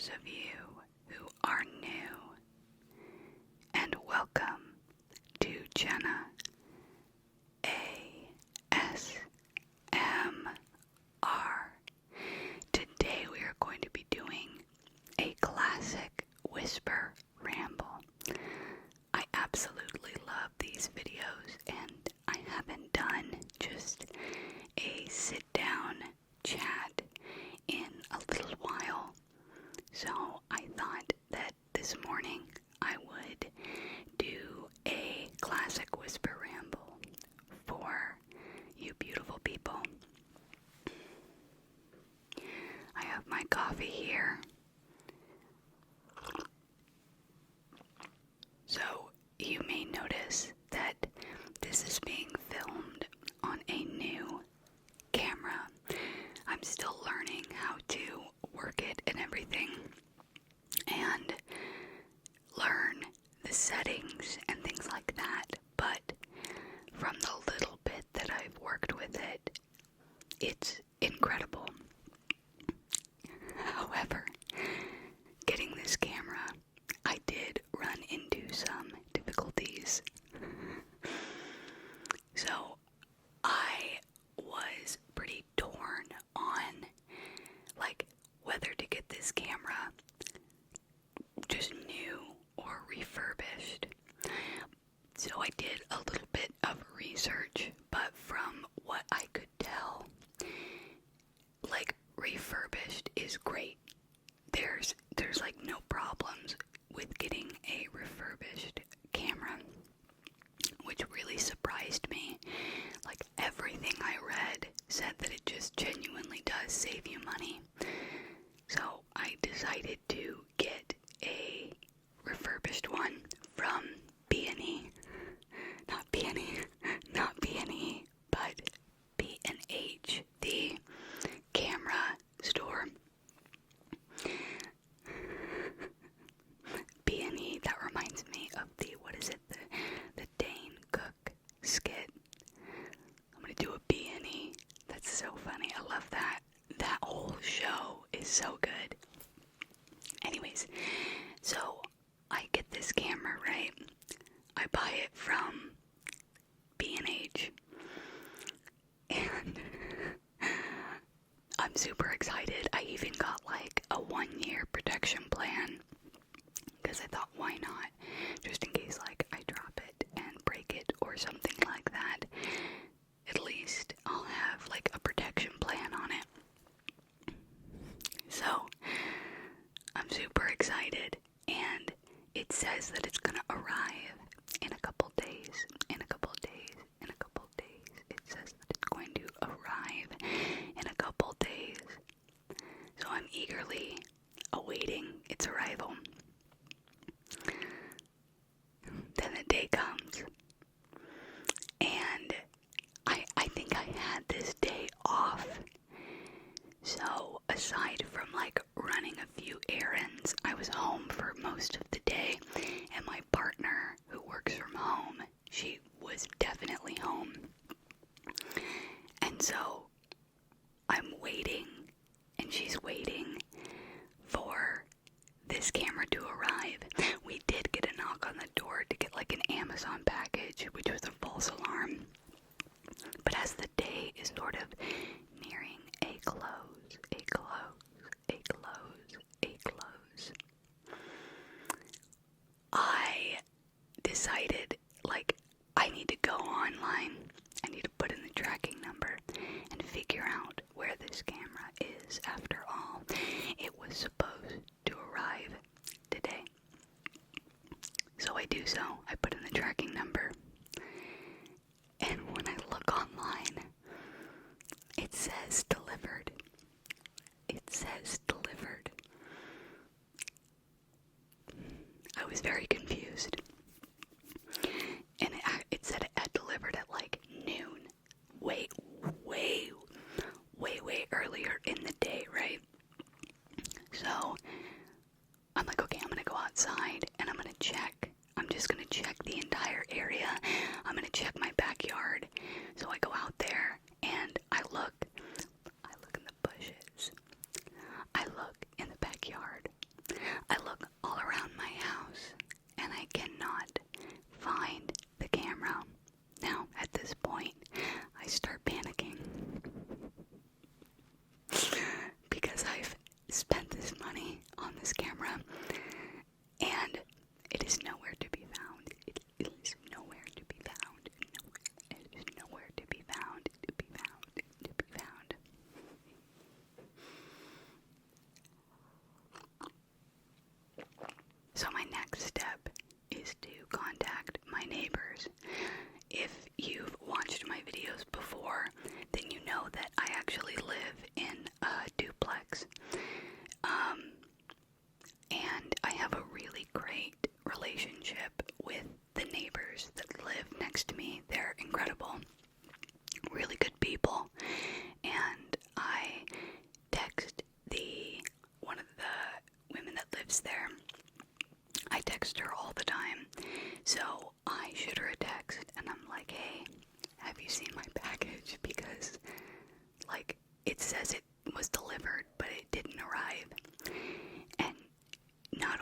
those of you who are new, and welcome to Jenna ASMR. Today we are going to be doing a classic whisper ramble. I absolutely love these videos, and I haven't done just a sit-down chat in a little while. So I thought that this morning I would do a classic whisper ramble for you beautiful people. I have my coffee here. So you may notice that this is being filmed on a new camera. I'm still learning how to work it and everything, and learn the settings and things like that, but from the little bit that I've worked with it, it's incredible. However, getting this camera, I did run into some difficulties. So I was pretty torn on whether to get this camera just new or refurbished. So I did a little bit of research, but from what I could tell, refurbished is great. There's no problems with getting a refurbished camera, which really surprised me. Everything I read said that it just genuinely does save you money. So I decided to get a refurbished one from B&E. Not B&E, but B&H, the camera store. B&E, that reminds me of the Dane Cook skit. I'm gonna do a B&E. That's so funny. I love that. That whole show is so good. Anyways, so I get this camera, right? I buy it from B&H, and I'm super excited. I even got a 1-year protection plan, because I thought, why not? Just in case I drop it and break it or something like that, at least I'll have a protection plan on it. So I'm super excited, and it says that it's gonna arrive in a couple days. It says that it's going to arrive in a couple days. So I'm eagerly awaiting its arrival. Then the day comes, and I think I had this day off. So aside from running a few errands, I was home for most of the day, and my partner, who works from home, she was definitely home. And so I'm waiting, and she's waiting for this camera to arrive. We did get a knock on the door to get an Amazon package, which was a false alarm. But as the day is sort of nearing a close, I decided, I need to go online. I need to put in the tracking number and figure out where this camera is. After all, it was supposed to arrive today. So I do so. I put in the tracking number, and when I look online, it says delivered. I was very confused. And it said it had delivered at noon. Way earlier in the day, right? So I'm okay, I'm gonna go outside and I'm gonna check. I'm just gonna check the entire area So my next step is to contact my neighbors. If you've watched my videos before, then you know that I actually live in a duplex. And I have a really great relationship with the neighbors that live next to me. They're incredible, really good people. And I text one of the women that lives there. I text her all the time. So I shoot her a text and I'm like, hey, have you seen my package? Because, like, it says it was delivered, but it didn't arrive. And not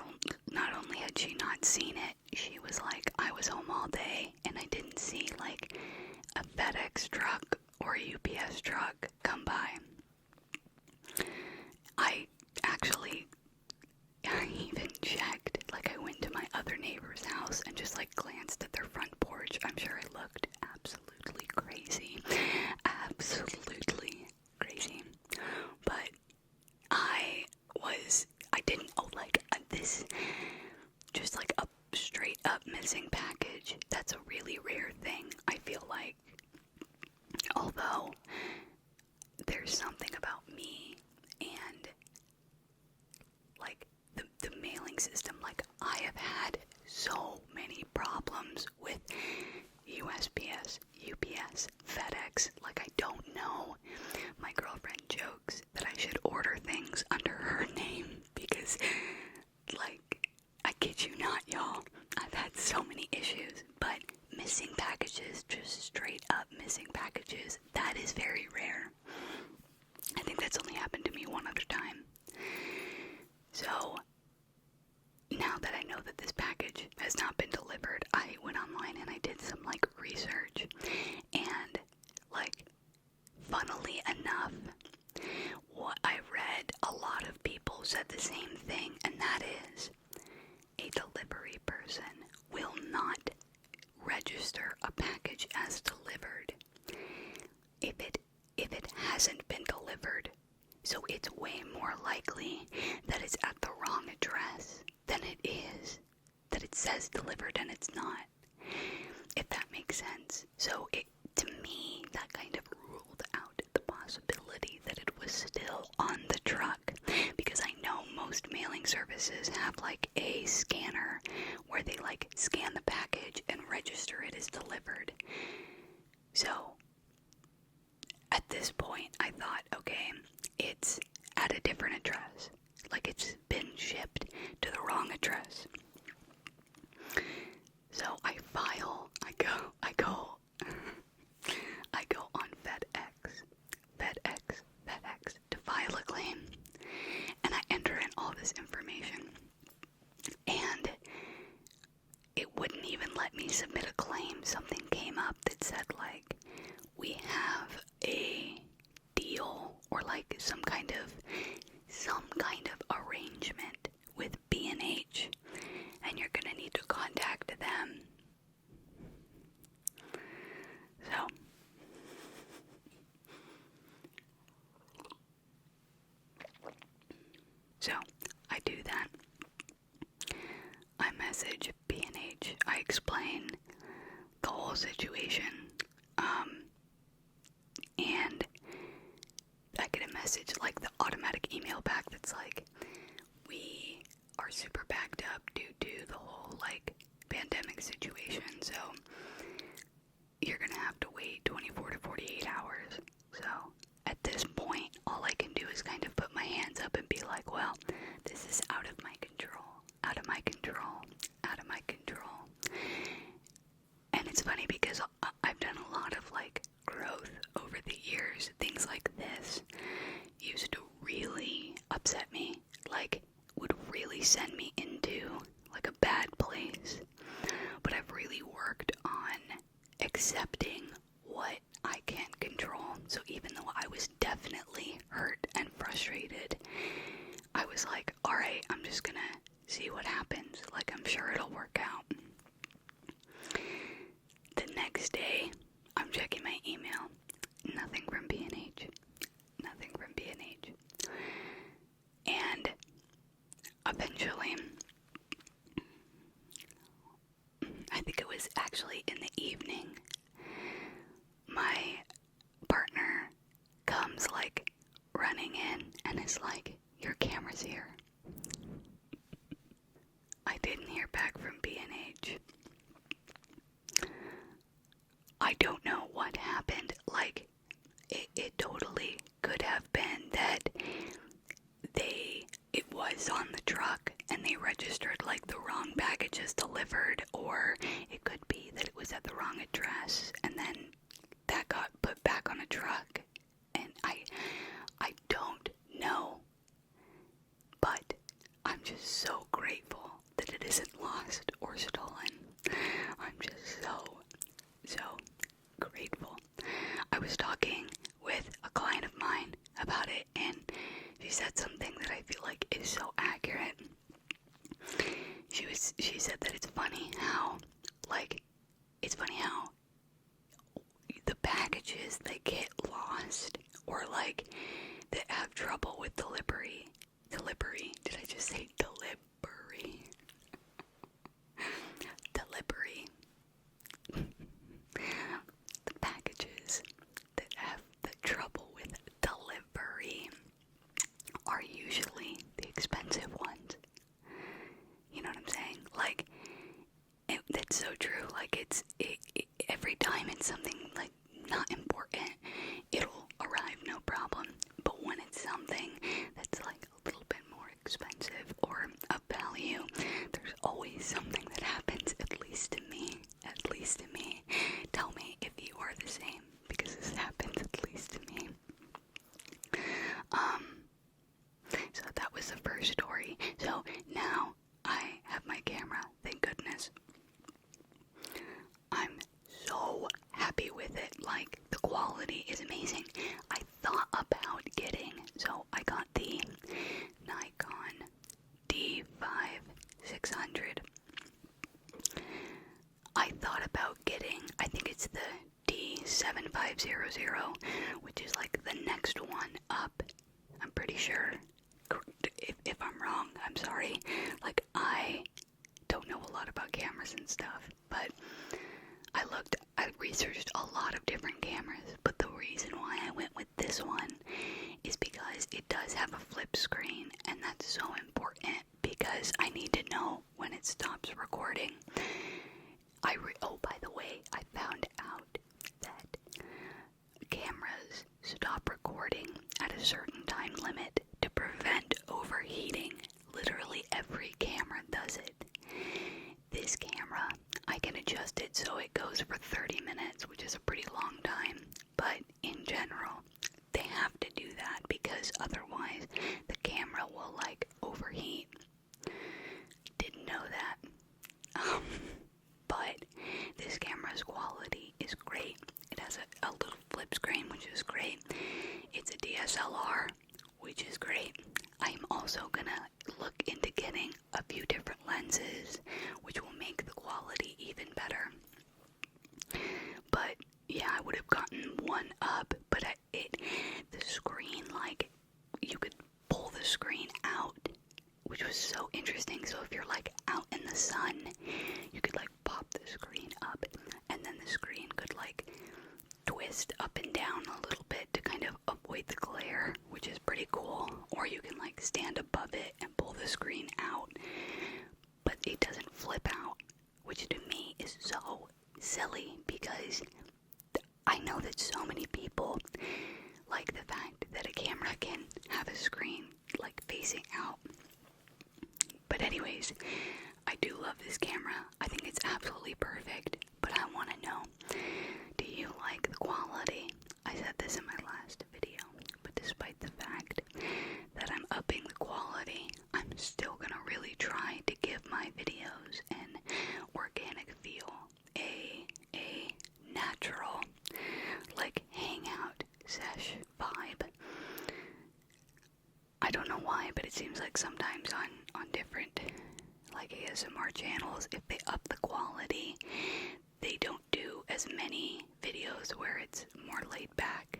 only had she not seen it, she was like, I was home all day and I didn't see, like, a FedEx truck or a UPS truck come by. I even checked, like, I went to my other neighbor's house and just, like, glanced at their front porch. I'm sure I looked absolutely crazy. Absolutely crazy. But I didn't, this, just like a straight up missing package. That's a really rare thing, I feel like. Although, there's something about me and, like, the mailing system. Like, I have had so many problems with USPS, UPS, FedEx. Like, I don't know. My girlfriend jokes that I should order things under her name because, like, I kid you not, y'all, I've had so many issues. But missing packages, just straight up missing packages, that is very rare. I think that's only happened to me one other time. So, now that I know that this package has not been delivered, I went online and I did some, like, research. And, like, funnily enough, what I read, a lot of people said the same thing, and that is, a delivery person will not register a package as delivered if it hasn't been delivered. So it's way more likely that it's at the wrong address than it is that it says delivered and it's not. If that makes sense. So to me, that kind of ruled out the possibility that it was still on the truck. Because I know most mailing services have, like, a scanner where they, like, scan the package and register it as delivered. So at this point, I thought, okay, it's at a different address. Like, it's been shipped to the wrong address. So I go on FedEx to file a claim, and I enter in all this information, and it wouldn't even let me submit a claim. Something came up that said, like, we have a deal or, like, some kind of arrangement with B&H, and you're gonna need to contact them. So I do that. I message B&H. I explain the whole situation. And I get a message, like, the automatic email back that's like, we are super backed up due to the whole, like, pandemic situation, so you're gonna have to wait 24 to 48 hours. So at this point, all I can do is kind of put my hands up and be like, well, this is out of my control, out of my control, out of my control. And it's funny because I've done a lot of, like, growth over the years. Things like this used to really upset me, like, would really send me into, like, a bad place. But I've really worked on accepting what I can't control. So even though I was definitely hurt and frustrated, I was like, alright, I'm just gonna see what happens. Like, I'm sure it'll work out. The next day, I'm checking my email. Nothing from B&H. Nothing from B&H. And eventually, is like, your camera's here. I didn't hear back from B&H. I don't know what happened. Like, it totally could have been that it was on the truck and they registered like the wrong packages delivered, or it could be that it was at the wrong address and then that got put back on a truck. And I don't know, but I'm just so grateful that it isn't lost or stolen. I'm just so grateful. I was talking with a client of mine about it, and she said something that I feel like is so accurate. She said that it's funny how the packages that get lost or like that have trouble with delivery. Did I just say delivery? Delivery. The packages that have the trouble with delivery are usually the expensive ones. You know what I'm saying? Like, that's so true. Like, every time it's something like not important, it'll arrive no problem. But when it's something that's like a little bit more expensive or of value, there's always something that happens, at least to me. Tell me if you are the same, because this happens at least to me. So that was the first story. So now I have my camera, thank goodness. I'm so happy with it. Like, the quality is amazing. I thought about so I got the Nikon D5600. I thought about getting, I think it's the D7500, which is like the next one up. I'm pretty sure. If I'm wrong, I'm sorry. Like, I don't know a lot about cameras and stuff, but I researched a lot of different cameras, but the reason why I went with this one is because it does have a flip screen, and that's so important because I need to know when it stops recording. Oh, by the way, I found out that cameras stop recording at a certain time limit to prevent overheating. Literally every camera does it. This camera, I can adjust it so it goes for 30 minutes, which is a pretty long time, but in general, they have to do that because otherwise the camera will like overheat. Didn't know that. But this camera's quality is great. It has a little flip screen, which is great. It's a DSLR, which is great. I'm also gonna look into getting a few different lenses, which will make the quality even better. But yeah, I would have gotten one up, but the screen, like, you could pull the screen out, which was so interesting. So if you're like out in the sun, you could like pop the screen up, and then the screen could like twist up and down a little bit to kind of avoid the glare, which is pretty cool. Or you can like stand above it and pull the screen out, but it doesn't flip out, which to me is so silly because I know that so many people like the fact that a camera can have a screen like facing out. But anyways, I do love this camera. I think it's absolutely perfect, but I want to know, do you like the quality? I said this in my last video, but despite the fact that I'm upping the quality, I'm still gonna really try to give my videos an organic feel, a natural, like, hangout sesh vibe. I don't know why, but it seems like sometimes on different like ASMR channels, if they up the quality, they don't do as many videos where it's more laid back.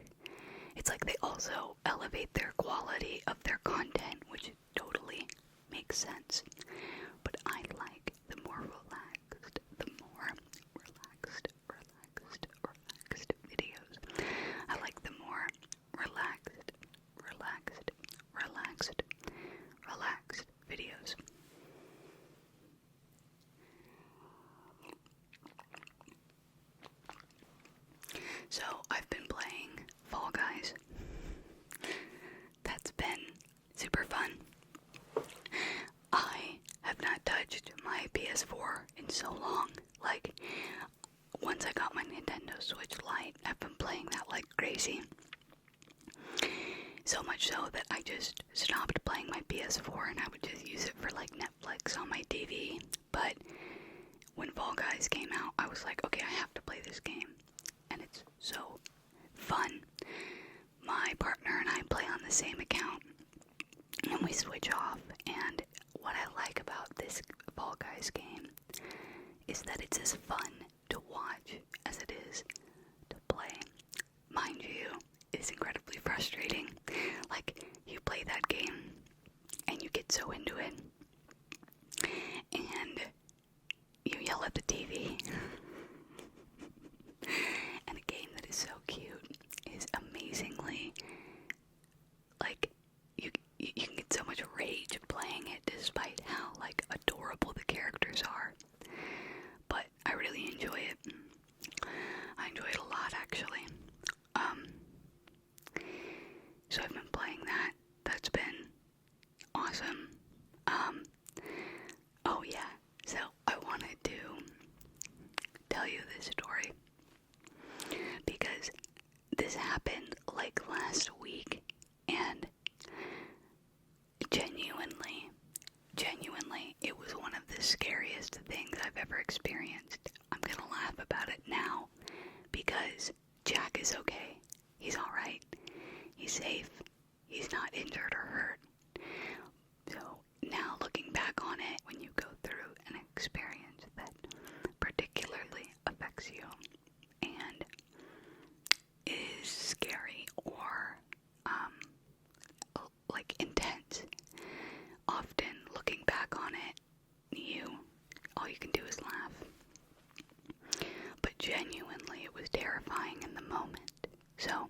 It's like they also elevate their quality of their content, which totally makes sense. But I like the more relaxed videos. I like the more relaxed So I've been playing Fall Guys. That's been super fun. I have not touched my PS4 in so long. Like, once I got my Nintendo Switch Lite, I've been playing that like crazy. So much so that I just stopped playing my PS4 and I would just use it for like Netflix on my TV. But when Fall Guys came out, I was like, okay, I have to play this game. And it's so fun. My partner and I play on the same account and we switch off. And what I like about this Fall Guys game is that it's as fun to watch as it is to play. Mind you, it's incredibly frustrating. Like, you play that game and you get so into it and you yell at the TV. And a game that is so cute is amazingly, like, you can get so much rage playing it despite how, like, adorable the characters are. But I really enjoy it. I enjoy it a lot, actually. So I've been playing that. That's been awesome. Oh yeah, so I wanted to tell you this story because this happened like last week, and genuinely, it was one of the scariest things I've ever experienced. I'm gonna laugh about it now because Jack is okay. He's alright. He's safe. He's not injured or hurt. So now looking back on it, when you go through an experience that particularly affects you and is scary or like intense, often looking back on it, all you can do is laugh. But genuinely, it was terrifying in the moment. So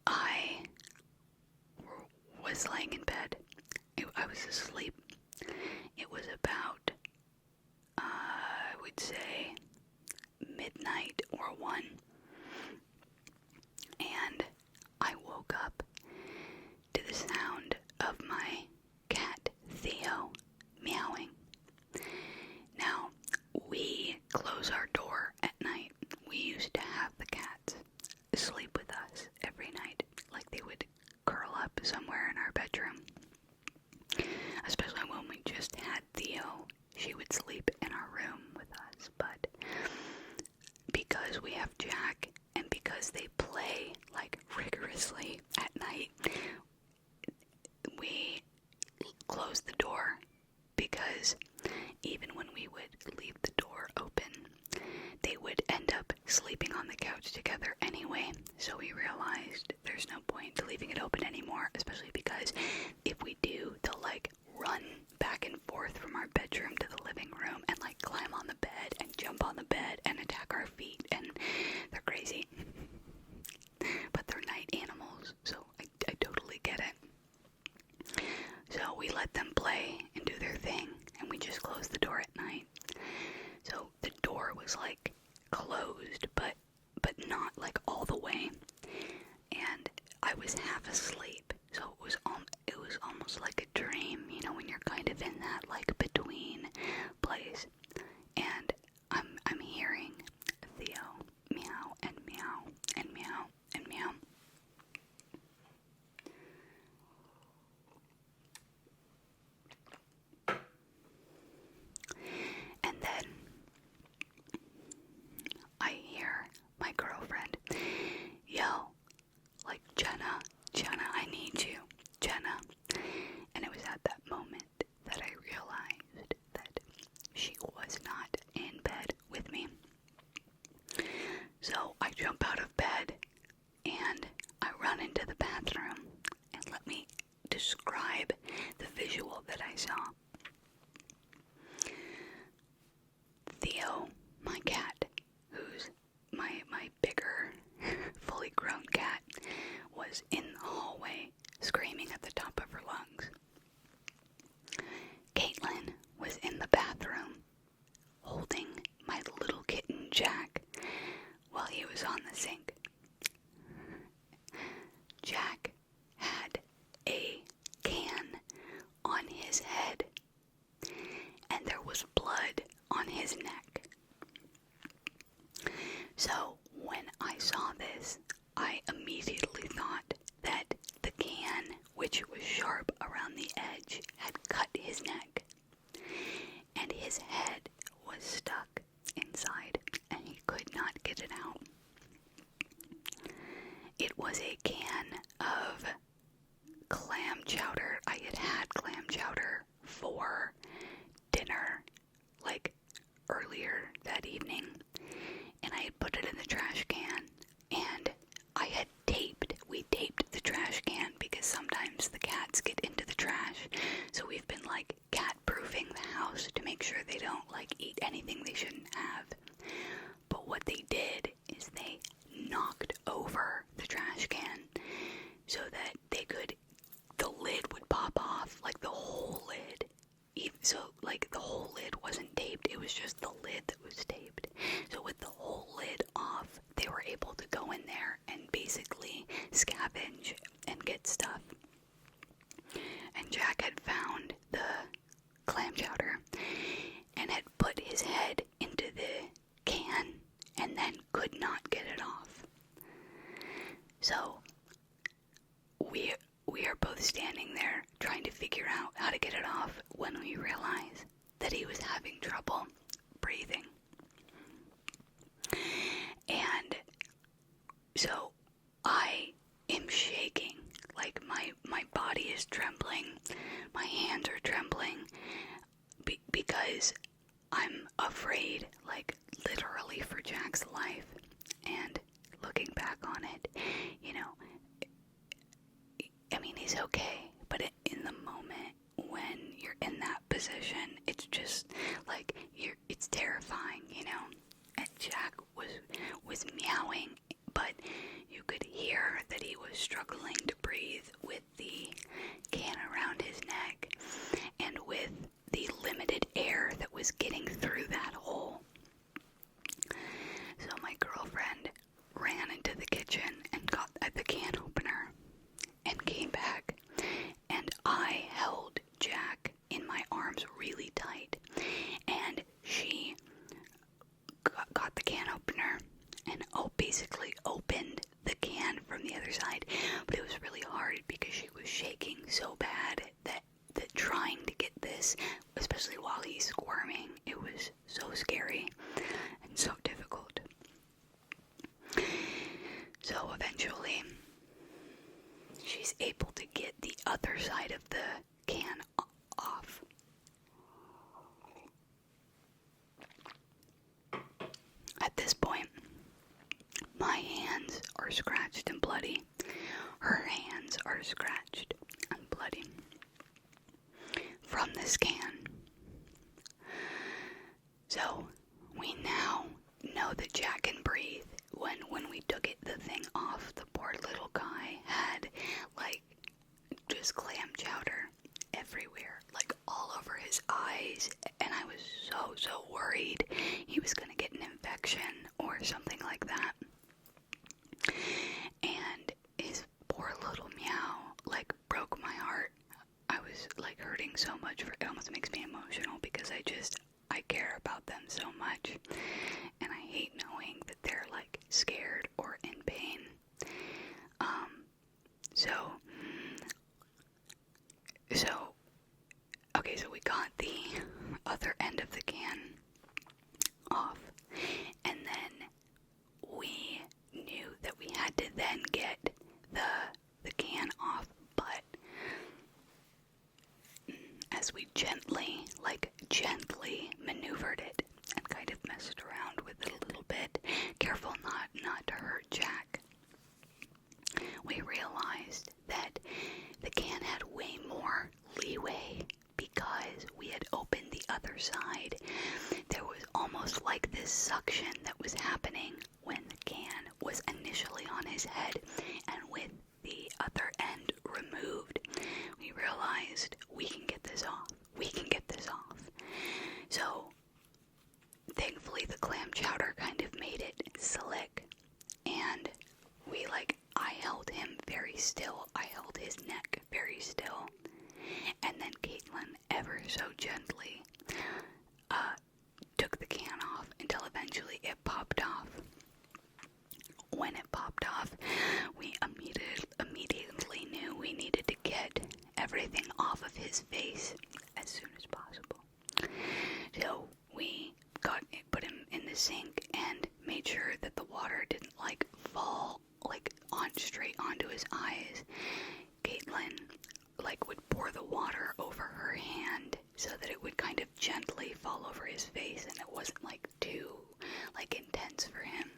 I was laying in bed. I was asleep. It was about, I would say, midnight or 1. And I woke up to the sound of my cat, Theo, meowing. Now, we close our door at night. We used to have the cats sleep with us every night. Like, they would curl up somewhere in our bedroom. Especially when we just had Theo, she would sleep in our room with us. But because we have Jack and because they play like rigorously at night, we closed the door because even when we would leave the door open, they would end up sleeping on the couch together anyway. So we realized there's no point to leaving it open anymore, especially because if we do, they'll like run back and forth from our bedroom to the living room and like climb on the bed and jump on the bed and attack our feet, and they're crazy. But they're night animals, so I totally get it. So we let them play and do their thing, and we just closed the door at night. So the door was like closed, but not like all the way. And I was half asleep, so it was almost like a dream, you know, when you're kind of in that like between place. And I'm hearing Theo meow and meow and meow and meow. And then I hear my girlfriend yell, like, Jenna, was on the sink. Jack had a can on his head, and there was blood on his neck. So when I saw this, I immediately thought that the can, which was sharp around the edge, had cut his neck, and his head was stuck inside, and he could not get it out. It was a can of clam chowder. I had had clam chowder for dinner, like, earlier that evening, and I had put it in the trash can, and we taped the trash can because sometimes the cats get into the trash, so we've been, like, cat-proofing the house to make sure they don't, like, eat anything they shouldn't have. But what they did is they knocked over the trash can so that the lid would pop off, like the whole lid. So, like, the whole lid wasn't taped, it was just the lid that was taped. So with the whole lid off, they were able to go in there and basically scavenge and get stuff. And Jack had found the clam chowder and had put his head into the can and then could not get it off. So we are both standing there trying to figure out how to get it off when we realize that he was having trouble breathing. And so I am shaking, like my body is trembling, my hands are trembling, because I'm afraid, like, literally for Jack's life. And looking back on it, you know, I mean, he's okay, but in the moment when you're in that position, it's just like it's terrifying, you know. And Jack was meowing, but you could hear that he was struggling to breathe with the can around his neck and with the limited air that was getting through that hole. So my girlfriend ran into the kitchen and got the can opener and came back, and I held Jack in my arms really tight, and she got the can opener and basically opened the can from the other side, but it was really hard because she was shaking so bad that trying to get this, especially while he's squirming, it was so scary and so difficult. So eventually she's able to get the other side of the can off. At this point, my hands are scratched and bloody. Her hands are scratched and bloody from this can. So we now know that Jack can breathe. When we took the thing off, the poor little guy had, like, just clam chowder everywhere, like all over his eyes, and I was so worried he was gonna get an infection or something like that. And his poor little meow, like, broke my heart. I was, like, hurting so much it almost makes me emotional because I care about them so much, and I hate knowing that they're, like, scared or in pain. So we got the other end of the can off, and then we knew that we had to then get the can off, but as we gently maneuvered it and kind of messed around with it a little bit, careful not to hurt Jack, we realized that the can had way more leeway because we had opened the other side. There was almost like this suction that was happening when the can was initially on his head, and with the other end removed, we realized we can get this off. So thankfully the clam chowder kind of made it slick, when it popped off, we immediately knew we needed to get everything off of his face as soon as possible. So we put him in the sink and made sure that the water didn't like fall like straight onto his eyes. Caitlin like would pour the water over her hand so that it would kind of gently fall over his face and it wasn't like too like intense for him.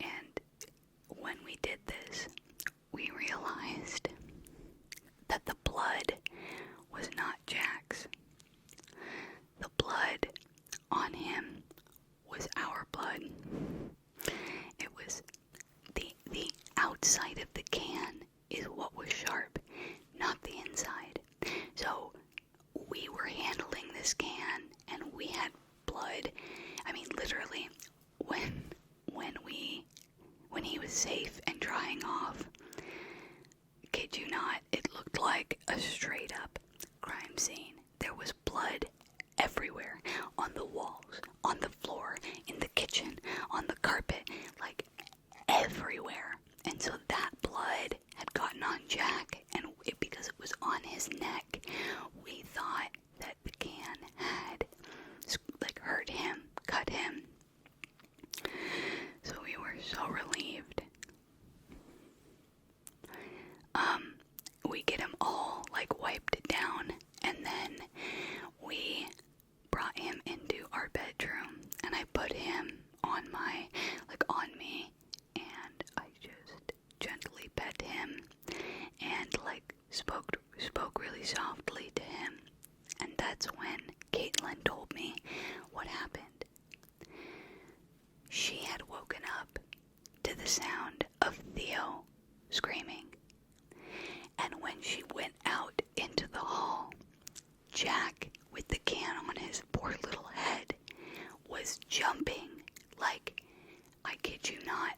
And when we did this, we realized that the blood was not Jack's. The blood on him was our blood. It was the outside of the can is what was sharp, not the inside. So we were handling this can and we had blood. I mean, literally, when he was safe and drying off, kid you not, it looked like a straight up crime scene. There was blood everywhere, on the walls, on the floor, in the kitchen, on the carpet, like everywhere. And so that blood had gotten on Jack, and because it was on his neck, we thought that the can had like hurt him, cut him. So we were so relieved. We get him all like wiped down, and then we brought him into our bedroom, and I put him on me, and I just gently pet him and like spoke really softly to him. And that's when Caitlin told me what happened. She had woken up to the sound of Theo screaming. And when she went out into the hall, Jack, with the can on his poor little head, was jumping like, I kid you not,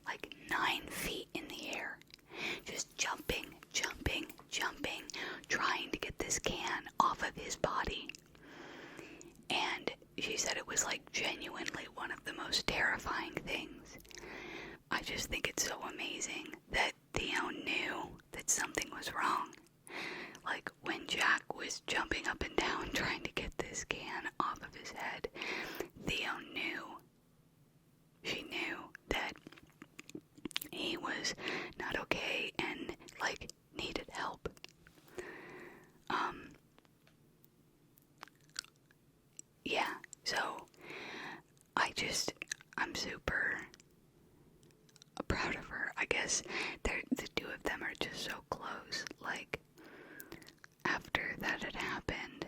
like 9 feet in the air. Just jumping, trying to get this can off of his body. And she said it was like genuinely one of the most terrifying things. I just think it's so amazing that Theo knew that something was wrong. Like when Jack was jumping up and down trying to get this can off of his head, Theo knew. She knew that he was not okay and like needed help. Yeah, so I'm super proud of her. I guess the two of them are just so close. Like, after that had happened,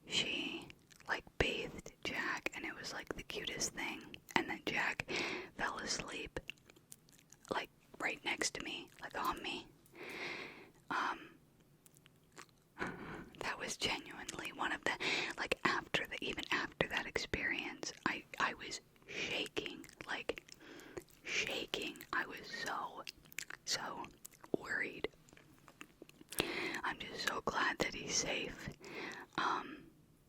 she like bathed Jack, and it was like the cutest thing. And then Jack fell asleep like right next to me, like on me. That was genuinely one of the, like even after that experience, I was shaking. I was so worried. I'm just so glad that he's safe.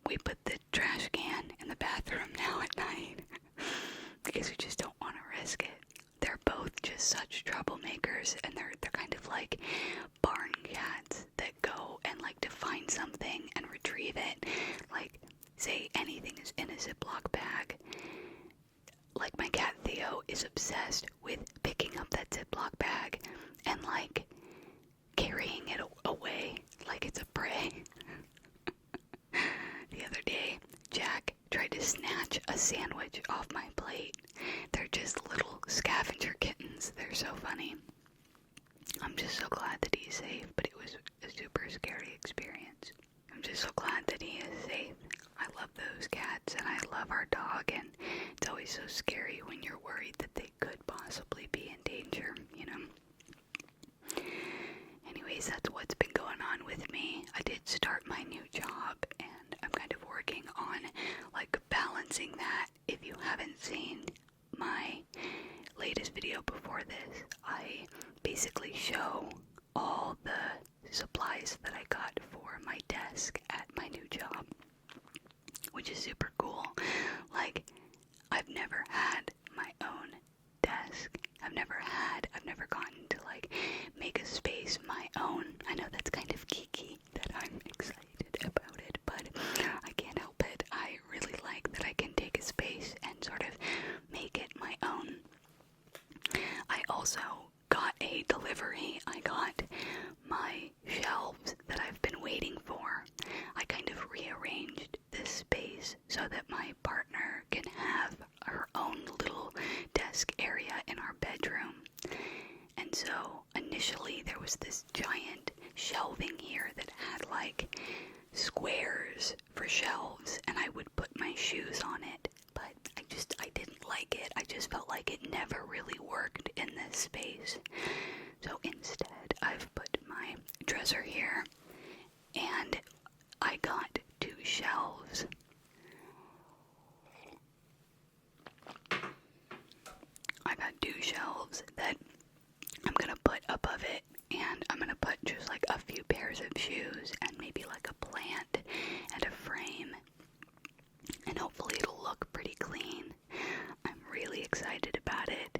We put the trash can in the bathroom now at night because we just don't want to risk it. They're both just such troublemakers, and they're kind of like barn cats that go and like to find something and retrieve it. Like, say anything is in a Ziploc bag. Like, my cat Theo is obsessed with picking up that Ziploc bag and like carrying it away like it's a prey. The other day, Jack tried to snatch a sandwich off my plate. They're just little scavenger kittens. They're so funny. I'm just so glad that he's safe, but it was a super scary experience. I'm just so glad that he is safe. I love those cats, and I love our dog, and it's always so scary when you're worried that they could possibly be in danger, you know? Anyways, that's what's been going on with me. I did start my new job, and I'm kind of working on, like, balancing that. If you haven't seen my latest video before this, I basically show all the supplies that I got for my desk at my new job, which is super cool. Like, I've never had my own desk delivery, I got my shelves that I've been waiting for. I kind of rearranged this space so that my partner can have her own little desk area in our bedroom. And so initially there was this giant shelving here that had like squares for shelves, and I would put my shoes on it, but I didn't like it. I just felt like it never really worked in this space. So instead I've put my dresser here, and I got 2 shelves. I got 2 shelves that I'm gonna put above it, and I'm gonna put just like a few pairs of shoes and maybe like a plant and a frame, and hopefully it'll look pretty clean. I'm really excited about it,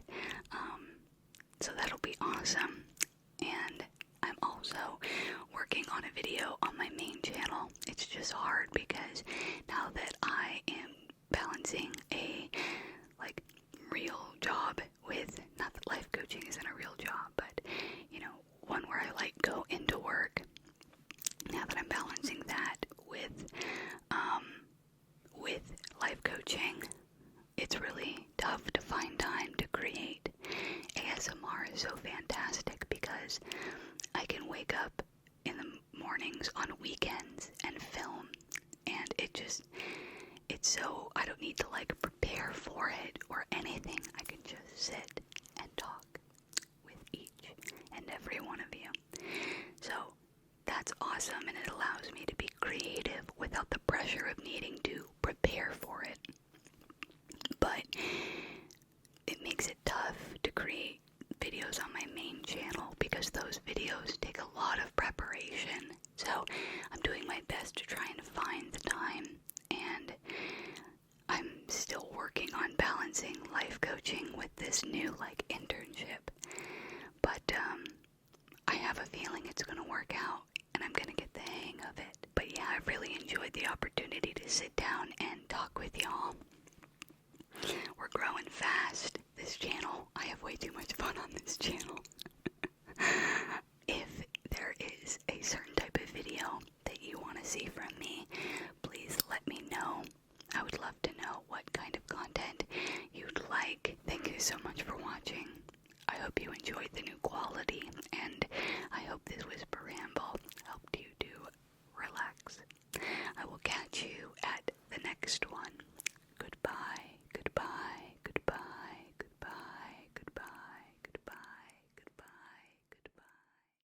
so that'll be awesome. And I'm also working on a video on my main channel. It's just hard because now that I am balancing a like real job with, not that life coaching isn't a real job, but you know, one where I like go into work. Now that I'm balancing that with life coaching, it's really tough to find time to create. ASMR is so fantastic because I can wake up in the mornings on weekends and film, and it's so, I don't need to like prepare for it or anything. I can just sit and talk with each and every one of you. So that's awesome, and it allows me to be creative without the pressure of needing to prepare for it. But it makes it tough to create videos on my main channel because those videos take a lot of preparation. So I'm doing my best to try and find the time, and I'm still working on balancing life coaching with this new like internship. But I have a feeling it's going to work out, and I'm going to get the hang of it. But yeah, I've really enjoyed the opportunity to sit down and talk with y'all. We're growing fast, this channel. I have way too much fun on this channel. If there is a certain type of video that you want to see from me, please let me know. I would love to know what kind of content you'd like. Thank you so much for watching. I hope you enjoyed the new